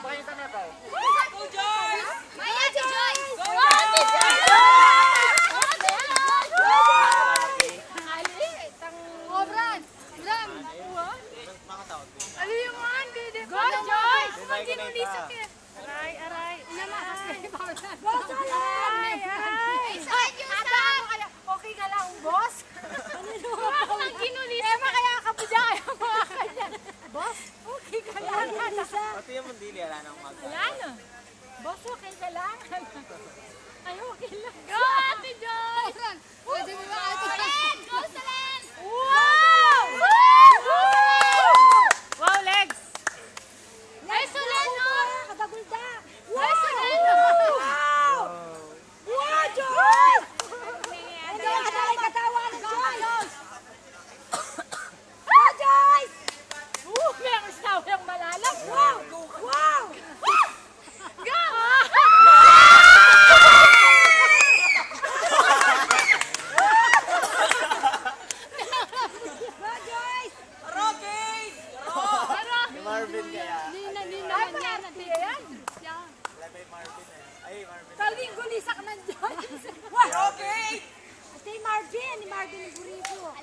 pakita na tayo. Go, Joyce! Maya, Joyce! Go, Joyce! Oh, Brad! Bram! Ano yung hindi? Go, Joyce! Ginulisak eh. Aray. Inama kasi. Go, Joyce! Aray. Saan yung saan? Okay ka lang, boss? Ako lang ginulisak. Emma, kaya ka po dyan kayo mga kanya. Boss, okay ka lang. Pati yung mundili, wala nang mag. Wala na. Boss, okay ka lang. Ay, okay lang. Go, Ate Joyce! Pwede mo ba, Ate Joyce? Go, Salen! Wow! Wow, legs! Ay, Soleno! Kadagulda! Ay, Soleno! Wow! Wow, Joyce! Hindi ka tayo katawa ng Joyce! Go, Joyce! May ang staw yung malalam. Wow! Wow! Go! Go, Joyce! Rocky! Si Marvin kaya. Ay, panarati yan. Wala tayo Marvin eh. Ay, Marvin. Taling gulisak ng Joyce. Rocky! Ate Marvin, ni Marvin Guriso.